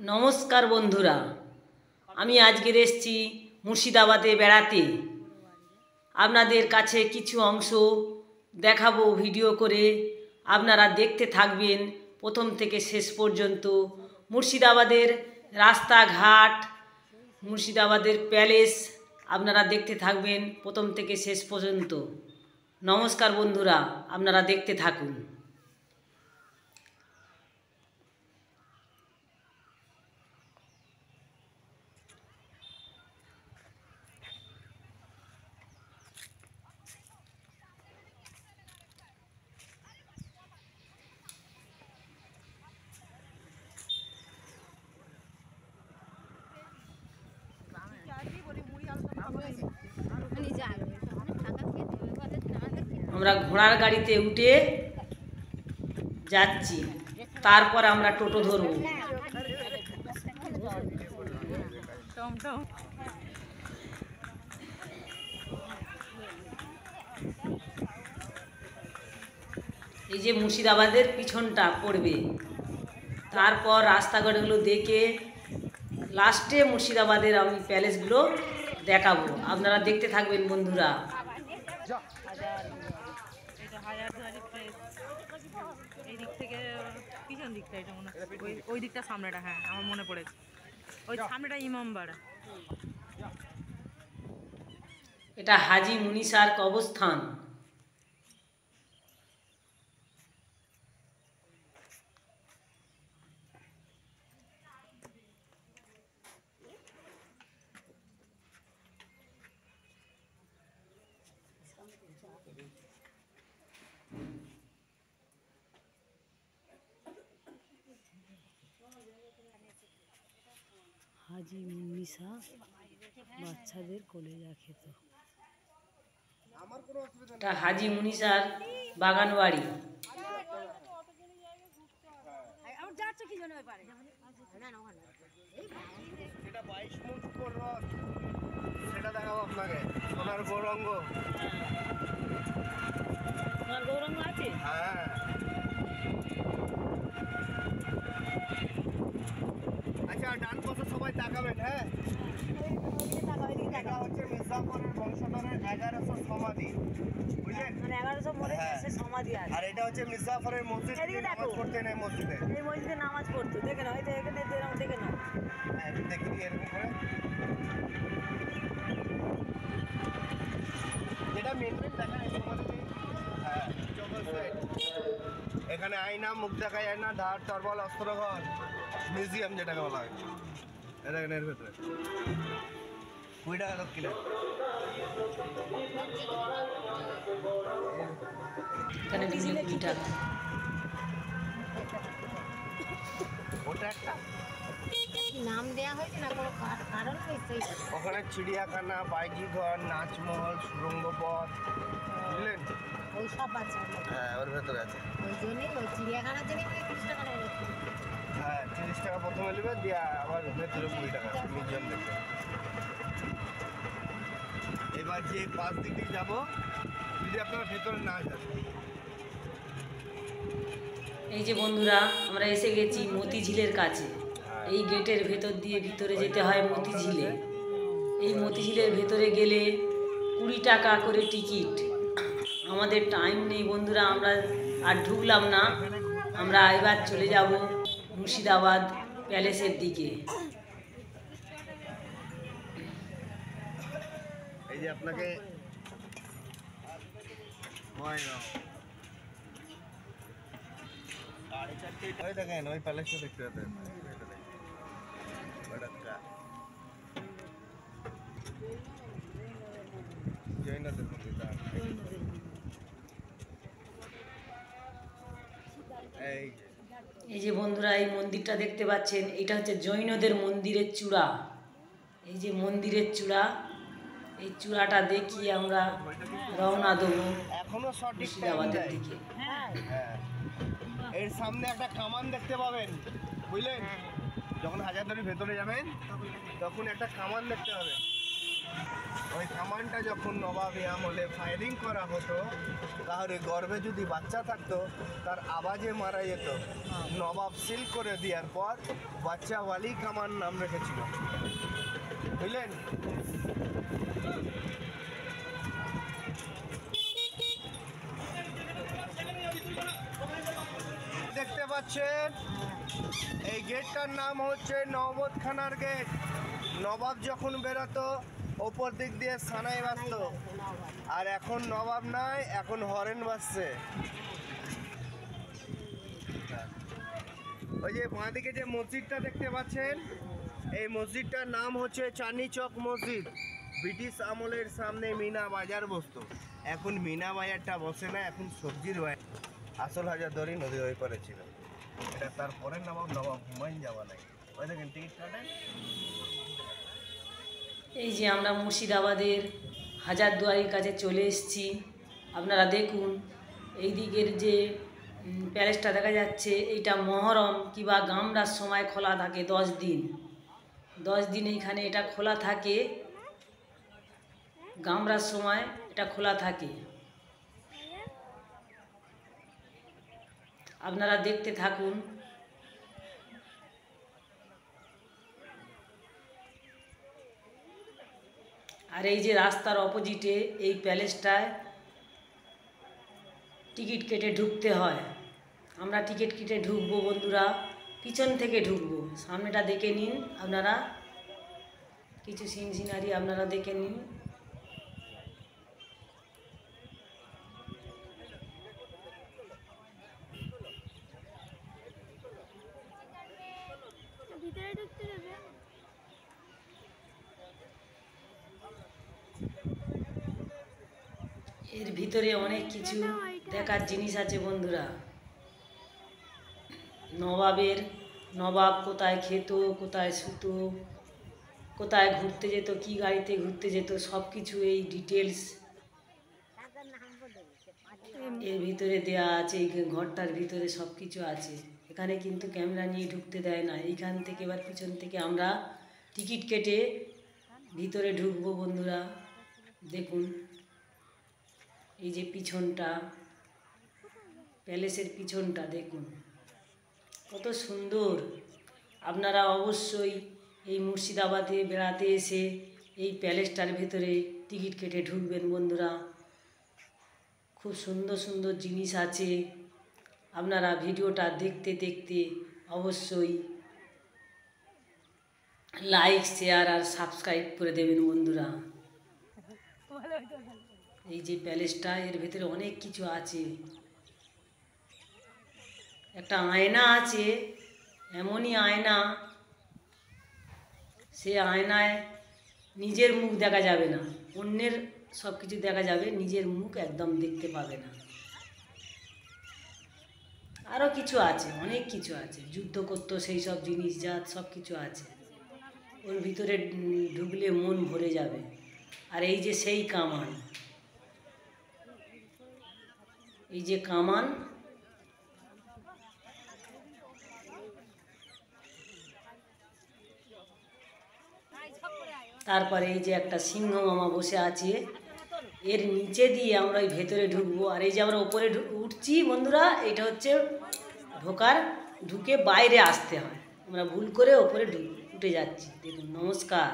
नमस्कार बंधुरा आमी आजके एसेছি मुर्शिदाबादे बेड़ाते आपनादेर काछे किछु अंश देखाबो भिडियो करे आपनारा देखते थाकबेन प्रथम थेके शेष पर्यन्त। मुर्शिदाबादेर रास्ता घाट मुर्शिदाबादेर पैलेस आपनारा देखते थाकबेन प्रथम थेके शेष पर्यन्त। नमस्कार बंधुरा आपनारा देखते थाकुन। আমরা ঘোড়ার গাড়িতে উঠে যাচ্ছি, তারপর আমরা টোটো ধরব। এই যে মুর্শিদাবাদের পিছনটা পড়বে, তারপর রাস্তাঘাটগুলো দেখে লাস্টে মুর্শিদাবাদের আমি প্যালেসগুলো দেখাবো। আপনারা দেখতে থাকবেন বন্ধুরা। পিছন দিকটা এটা মনে ওই দিকটা সামনেটা, হ্যাঁ আমার মনে পড়েছে, ওই সামনেটা ইমামবাড়া। এটা হাজি মুনিসার কবরস্থান। হাজি মুনিসা বাচ্চাদের কোলে রাখে। তো এটা হাজি মুনিসার বাগান বাড়ি। সেটা দেখাবো আপনাকে। সোনার গৌরঙ্গ, সোনার গৌরঙ্গ আছে। হ্যাঁ আচ্ছা, ডান পাশে সবাই তাকাবেন। হ্যাঁ, এটা হচ্ছে মির্জাপুরের বংশধরের 1100 সমাধি, বুঝলেন? মানে 1100 মরে সে সমাধি আছে। আর এটা হচ্ছে মির্জাপুরের মসজিদ, নামাজ পড়তেন এই মসজিদে। এই মসজিদে নামাজ পড়তো, দেখে নাও, এটা এখানে দেখে নাও। হ্যাঁ, দেখি এরকম করে যেটা মেন দেখেন এই সমাধি। হ্যাঁ, এখানে আয়না, মুখ দেখা যায় না, ধার তরবাল, অস্ত্রঘর, মিউজিয়াম যেটাকে বলা হয়। এটা এর ভেতরে 20 টাকা লোক কিনে। এখানে ডিজেল 20 টাকা। ওটা একটা নাম দেয়া হয়েছে না, কোনো কারণ নিশ্চয়ই। ওখানে চিড়িয়াখানা, বাইজি ঘর, নাচমহল, সুরঙ্গ পথ, বুঝলেন? ওই সব বাচ্চা হ্যাঁ, ওর ভেতরে আছে। ওই জন্যই ওই চিড়িয়াখানার জন্য 30 টাকা নেবে। হ্যাঁ, 30 টাকা প্রথমে নেবে, দিয়ে আবার ভেতরে 20 টাকা মিউজিয়াম দেখবে। এবার যে পাঁচ দিক দিয়ে যাবো, যদি আপনারা ভেতরে না যান। এই যে বন্ধুরা আমরা এসে গেছি মতিঝিলের কাছে। এই গেটের ভেতর দিয়ে ভিতরে যেতে হয় মতিঝিলে। এই মতিঝিলের ভেতরে গেলে 20 টাকা করে টিকিট। আমাদের টাইম নেই বন্ধুরা, আমরা আর ঢুকলাম না। আমরা এবার চলে যাব মুর্শিদাবাদ প্যালেসের দিকে। এই যে আপনাকে ওই দেখেন, ওই প্যালেসটা দেখতে পাবেন। জৈনদের মন্দিরটা এই যে বন্ধুরা এই মন্দিরটা দেখতে পাচ্ছেন, এটা হচ্ছে জৈনদের মন্দিরের চূড়া। এই যে মন্দিরের চূড়া, এই চূড়াটা দেখিয়ে আমরা রওনা দেবো মুর্শিদাবাদের দিকে। এর সামনে একটা কামান দেখতে পাবেন, বুঝলেন? যখন হাজারদুয়ারির ভেতরে যাবেন তখন একটা কামান দেখতে পাবেন। ওই কামানটা যখন নবাবী আমলে ফায়ারিং করা হতো, তাহলে গর্ভে যদি বাচ্চা থাকতো তার আওয়াজে মারা যেত। নবাব সিল করে দেওয়ার পর বাচ্চা ওয়ালি কামান নাম রেখেছিল, বুঝলেন? দেখতে পাচ্ছেন এই গেটটার নাম হচ্ছে নওবতখানার গেট। নবাব যখন বেরোতো ওপর দিক দিয়ে সানাই বাজতো, আর এখন নবাব নাই, এখন হরেন বাজছে। ওই যে বাঁ দিকে যে মসজিদটা দেখতে পাচ্ছেন, এই মসজিদটার নাম হচ্ছে চাঁদনি চক মসজিদ। ব্রিটিশ আমলের সামনে মিনা বাজার বসতো, এখন মিনা বাজারটা বসে না, এখন সবজির বাজার। আসল হাজারদুয়ারি নদী হয়ে পড়েছিল। এটা তারপরে নবাব হুমায়ুন যাওয়া নাই। ওই দেখেন টিকিট কাটেন। এই যে আমরা মুর্শিদাবাদের হাজারদুয়ারির কাছে চলে এসেছি। আপনারা দেখুন এই দিকের যে প্যালেসটা দেখা যাচ্ছে, এইটা মহরম কিংবা গামরার সময় খোলা থাকে 10 দিন। 10 দিন এইখানে এটা খোলা থাকে, গামরার সময় এটা খোলা থাকে। আপনারা দেখতে থাকুন। আর এই যে রাস্তার অপোজিটে এই প্যালেসটায় টিকিট কেটে ঢুকতে হয়। আমরা টিকিট কেটে ঢুকবো বন্ধুরা, পিছন থেকে ঢুকবো। সামনেটা দেখে নিন আপনারা, কিছু সিনারি আপনারা দেখে নিন। এর ভিতরে অনেক কিছু দেখার জিনিস আছে বন্ধুরা। নবাব কোথায় খেত, কোথায় শুতো, কোথায় ঘুরতে যেত, কি গাড়িতে ঘুরতে যেত, সব কিছু এই ডিটেলস এর ভিতরে দেয়া আছে। এই ঘরটার ভিতরে সব কিছু আছে। এখানে কিন্তু ক্যামেরা নিয়ে ঢুকতে দেয় না। এইখান থেকে এবার পিছন থেকে আমরা টিকিট কেটে ভিতরে ঢুকবো বন্ধুরা। দেখুন এই যে পিছনটা, প্যালেসের পিছনটা দেখুন কত সুন্দর। আপনারা অবশ্যই এই মুর্শিদাবাদে বেড়াতে এসে এই প্যালেসটার ভেতরে টিকিট কেটে ঢুকবেন বন্ধুরা। খুব সুন্দর সুন্দর জিনিস আছে। আপনারা ভিডিওটা দেখতে দেখতে অবশ্যই লাইক, শেয়ার আর সাবস্ক্রাইব করে দেবেন বন্ধুরা। এই যে প্যালেসটা, এর ভেতরে অনেক কিছু আছে। একটা আয়না আছে, এমনই আয়না, সে আয়নায় নিজের মুখ দেখা যাবে না, অন্যের সব কিছু দেখা যাবে, নিজের মুখ একদম দেখতে পাবে না। আরও কিছু আছে, অনেক কিছু আছে, যুদ্ধ করতো সেই সব জিনিস যা সব কিছু আছে। ওর ভিতরে ঢুকলে মন ভরে যাবে। আর এই যে সেই কামান, এই যে কামান, তারপরে এই যে একটা সিংহ মামা বসে আছে, এর নিচে দিয়ে আমরা ওই ভেতরে ঢুকবো। আর এই যে আমরা উপরে উঠছি বন্ধুরা, এটা হচ্ছে ঢুকে বাইরে আসতে হয়। আমরা ভুল করে ওপরে উঠে যাচ্ছি। দেখুন, নমস্কার।